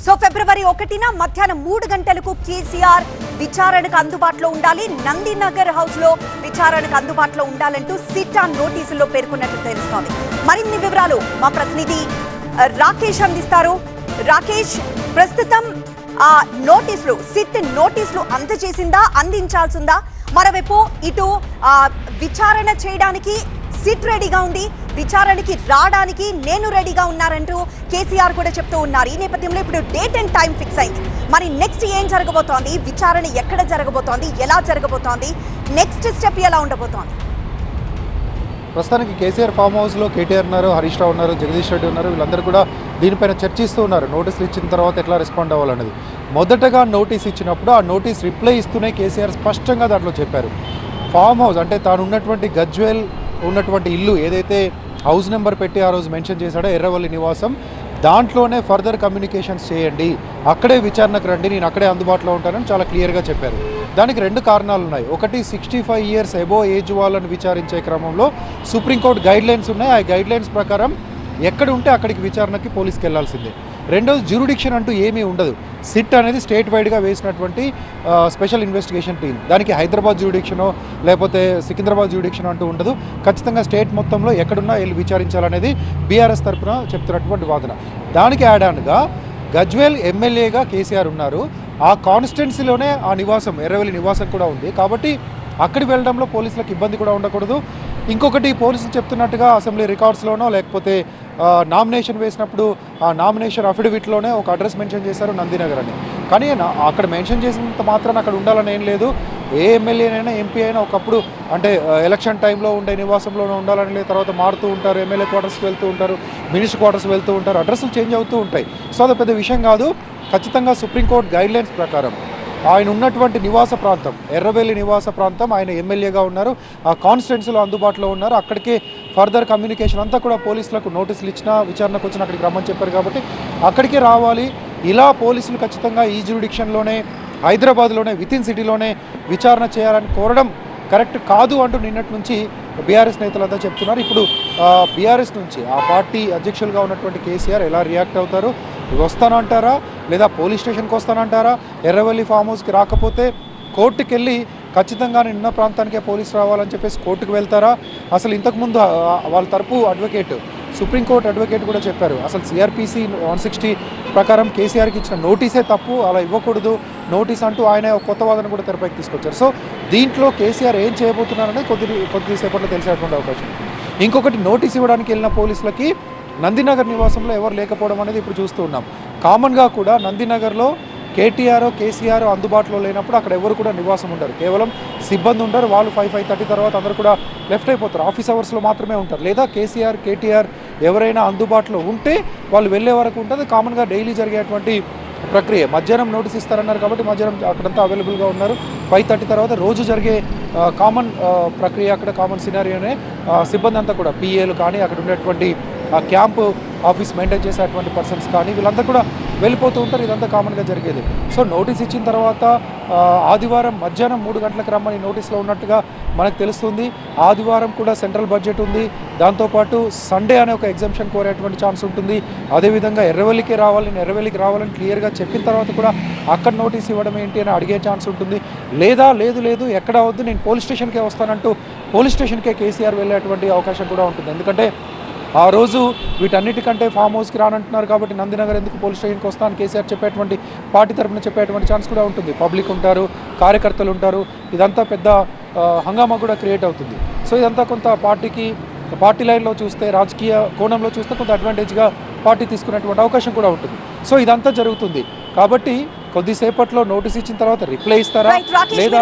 So February 1న మధ్యాహ్నం 3 గంటలకు కేసీఆర్ విచారణకు అందుబాటులో ఉండాలి, నందినగర్ హౌస్ లో విచారణకు అందుబాటులో ఉండాలంటూ సిట్ ఆన్ నోటీసుల్లో పేర్కొన్నట్టు తెలుస్తోంది. మరిన్ని వివరాలు మా ప్రతినిధి రాకేష్ అందిస్తారు. రాకేష్, ప్రస్తుతం ఆ నోటీసులు సిట్ నోటీసులు అందజేసిందా, అందించాల్సిందా? మరోవైపు ఇటు విచారణ చేయడానికి సిట్ రెడీగా ఉంది, విచారణకి రావడానికి నేను రెడీగా ఉన్నారంటూ కేసీఆర్ కూడా చెప్తూ ఉన్నారు. ఈ నేపథ్యంలో ఇప్పుడు డేట్ అండ్ టైం ఫిక్స్ అయింది. మరి నెక్స్ట్ ఏం జరగబోతోంది, విచారణ ఎక్కడ జరగబోతోంది, ఎలా జరగబోతోంది, నెక్స్ట్ స్టెప్ ఎలా ఉండబోతోంది? ప్రస్తుతానికి కేసీఆర్ ఫామ్ హౌస్లో కేటీఆర్ ఉన్నారు, హరీష్ రావు ఉన్నారు, జగదీష్ రెడ్డి ఉన్నారు. వీళ్ళందరూ కూడా దీనిపైన చర్చిస్తూ ఉన్నారు. నోటీసులు ఇచ్చిన తర్వాత ఎట్లా రెస్పాండ్ అవ్వాలన్నది. మొదటగా నోటీస్ ఇచ్చినప్పుడు ఆ నోటీస్ రిప్లై ఇస్తూనే కేసీఆర్ స్పష్టంగా దాంట్లో చెప్పారు, ఫామ్ హౌస్ అంటే తాను ఉన్నటువంటి గజ్వేల్ ఉన్నటువంటి ఇల్లు ఏదైతే హౌస్ నెంబర్ పెట్టి ఆ రోజు మెన్షన్ చేశాడో ఎర్రవల్లి నివాసం, దాంట్లోనే ఫర్దర్ కమ్యూనికేషన్స్ చేయండి, అక్కడే విచారణకు రండి, నేను అక్కడే అందుబాటులో ఉంటానని చాలా క్లియర్గా చెప్పారు. దానికి 2 కారణాలు ఉన్నాయి. ఒకటి, 65 ఇయర్స్ అబోవ్ ఏజ్ వాళ్ళని విచారించే క్రమంలో సుప్రీంకోర్టు గైడ్లైన్స్ ఉన్నాయి. ఆ గైడ్లైన్స్ ప్రకారం ఎక్కడ ఉంటే అక్కడికి విచారణకి పోలీస్కి వెళ్లాల్సిందే. రెండోది, జ్యూరిడిక్షన్ అంటూ ఏమీ ఉండదు. సిట్ అనేది స్టేట్ వైడ్గా వేసినటువంటి స్పెషల్ ఇన్వెస్టిగేషన్ టీం. దానికి హైదరాబాద్ జ్యూరిడిక్షనో లేకపోతే సికింద్రాబాద్ జ్యూరిడిక్షన్ అంటూ ఉండదు. ఖచ్చితంగా స్టేట్ మొత్తంలో ఎక్కడున్నా వెళ్ళి విచారించాలనేది బీఆర్ఎస్ తరఫున చెప్తున్నటువంటి వాదన. దానికి యాడ్ ఆన్గా గజ్వేల్ ఎమ్మెల్యేగా కేసీఆర్ ఉన్నారు. ఆ కాన్స్టిట్యున్సీలోనే ఆ నివాసం ఎర్రవెల్లి నివాసం కూడా ఉంది. కాబట్టి అక్కడికి వెళ్ళడంలో పోలీసులకు ఇబ్బంది కూడా ఉండకూడదు. ఇంకొకటి, పోలీసులు చెప్తున్నట్టుగా అసెంబ్లీ రికార్డ్స్లోనో లేకపోతే నామినేషన్ వేసినప్పుడు ఆ నామినేషన్ అఫిడవిట్లోనే ఒక అడ్రస్ మెన్షన్ చేశారు, నందినగర్ అని. కానీ అక్కడ మెన్షన్ చేసినంత మాత్రాన అక్కడ ఉండాలని ఏం లేదు. ఏ ఎమ్మెల్యేనైనా ఎంపీ అయినా ఒకప్పుడు అంటే ఎలక్షన్ టైంలో ఉండే నివాసంలోనే ఉండాలని లేదు. తర్వాత మారుతూ ఉంటారు, ఎమ్మెల్యే క్వార్టర్స్కి వెళ్తూ ఉంటారు, మినిస్టర్ క్వార్టర్స్ వెళ్తూ ఉంటారు, అడ్రస్లు చేంజ్ అవుతూ ఉంటాయి. సో అది పెద్ద విషయం కాదు. ఖచ్చితంగా సుప్రీంకోర్టు గైడ్లైన్స్ ప్రకారం ఆయన ఉన్నటువంటి నివాస ప్రాంతం ఎర్రవెల్లి నివాస ప్రాంతం, ఆయన ఎమ్మెల్యేగా ఉన్నారు, ఆ కాన్స్టిట్యున్సీలో అందుబాటులో ఉన్నారు. అక్కడికే ఫర్దర్ కమ్యూనికేషన్ అంతా కూడా పోలీసులకు నోటీసులు ఇచ్చినా విచారణకు వచ్చినా అక్కడికి రమ్మని చెప్పారు. కాబట్టి అక్కడికే రావాలి. ఇలా పోలీసులు ఖచ్చితంగా ఈ జ్యూరిడిక్షన్లోనే హైదరాబాద్లోనే వితిన్ సిటీలోనే విచారణ చేయాలని కోరడం కరెక్ట్ కాదు అంటూ నిన్నటి నుంచి బీఆర్ఎస్ నేతలంతా చెప్తున్నారు. ఇప్పుడు బీఆర్ఎస్ నుంచి ఆ పార్టీ అధ్యక్షులుగా ఉన్నటువంటి కేసీఆర్ ఎలా రియాక్ట్ అవుతారు? వస్తానంటారా, లేదా పోలీస్ స్టేషన్కి వస్తానంటారా? ఎర్రవెల్లి ఫామ్ హౌస్కి రాకపోతే కోర్టుకి వెళ్ళి ఖచ్చితంగా నిన్న ప్రాంతానికే పోలీసు రావాలని చెప్పేసి కోర్టుకు వెళ్తారా? అసలు ఇంతకుముందు వాళ్ళ తరపు అడ్వకేట్, సుప్రీంకోర్టు అడ్వకేట్ కూడా చెప్పారు, అసలు సిఆర్పిసి 160 ప్రకారం కేసీఆర్కి ఇచ్చిన నోటీసే తప్పు, అలా ఇవ్వకూడదు నోటీస్ అంటూ ఆయన కొత్త వాదన కూడా తెరపైకి తీసుకొచ్చారు. సో దీంట్లో కేసీఆర్ ఏం చేయబోతున్నారనేది కొద్దిసేపట్లో తెలిసేటువంటి అవకాశం. ఇంకొకటి, నోటీస్ ఇవ్వడానికి వెళ్ళిన పోలీసులకి నందినగర్ నివాసంలో ఎవరు లేకపోవడం అనేది ఇప్పుడు చూస్తూ ఉన్నాం. కామన్గా కూడా నందినగర్లో కేటీఆర్ కేసీఆర్ అందుబాటులో లేనప్పుడు అక్కడ ఎవరు కూడా నివాసం ఉండరు, కేవలం సిబ్బంది ఉంటారు. వాళ్ళు 5:30 తర్వాత అందరూ కూడా లెఫ్ట్ అయిపోతారు, ఆఫీస్ అవర్స్లో మాత్రమే ఉంటారు. లేదా కేటీఆర్ ఎవరైనా అందుబాటులో ఉంటే వాళ్ళు వెళ్ళే వరకు ఉంటుంది. కామన్గా డైలీ జరిగేటువంటి ప్రక్రియ. మధ్యాహ్నం నోటీస్ ఇస్తారన్నారు కాబట్టి మధ్యాహ్నం అక్కడంతా అవైలబుల్గా ఉన్నారు. 5:30 తర్వాత రోజు జరిగే కామన్ ప్రక్రియ, అక్కడ కామన్ సినారియోనే. సిబ్బంది అంతా కూడా పిఏలు కానీ అక్కడ ఉండేటువంటి ఆ క్యాంపు ఆఫీస్ మెయింటైన్ చేసేటువంటి పర్సన్స్ కానీ వీళ్ళంతా కూడా వెళ్ళిపోతూ ఉంటారు. ఇదంతా కామన్గా జరిగేది. సో నోటీస్ ఇచ్చిన తర్వాత ఆదివారం మధ్యాహ్నం 3 గంటలకు రమ్మని నోటీస్లో ఉన్నట్టుగా మనకు తెలుస్తుంది. ఆదివారం కూడా సెంట్రల్ బడ్జెట్ ఉంది, దాంతోపాటు సండే అనే ఒక ఎగ్జామ్షన్ కోరేటువంటి ఛాన్స్ ఉంటుంది. అదేవిధంగా ఎర్రవెల్లికి రావాలని క్లియర్గా చెప్పిన తర్వాత కూడా అక్కడ నోటీస్ ఇవ్వడం ఏంటి అని అడిగే ఛాన్స్ ఉంటుంది. లేదా లేదు ఎక్కడ వద్దు, నేను పోలీస్ స్టేషన్కే వస్తానంటూ పోలీస్ స్టేషన్కే కేసీఆర్ వెళ్ళేటువంటి అవకాశం కూడా ఉంటుంది. ఎందుకంటే ఆ రోజు వీటన్నిటికంటే ఫామ్ హౌస్కి రానంటున్నారు కాబట్టి నందినగర్ ఎందుకు పోలీస్ స్టేషన్కి వస్తాను కేసీఆర్ చెప్పేటువంటి పార్టీ తరఫున చెప్పేటువంటి ఛాన్స్ కూడా ఉంటుంది. పబ్లిక్ ఉంటారు, కార్యకర్తలు ఉంటారు, ఇదంతా పెద్ద హంగామా కూడా క్రియేట్ అవుతుంది. సో ఇదంతా కొంత పార్టీ లైన్లో చూస్తే, రాజకీయ కోణంలో చూస్తే కొంత అడ్వాంటేజ్గా పార్టీ తీసుకునేటువంటి అవకాశం కూడా ఉంటుంది. సో ఇదంతా జరుగుతుంది. కాబట్టి కొద్దిసేపట్లో నోటీస్ ఇచ్చిన తర్వాత రిప్లై ఇస్తారా లేదా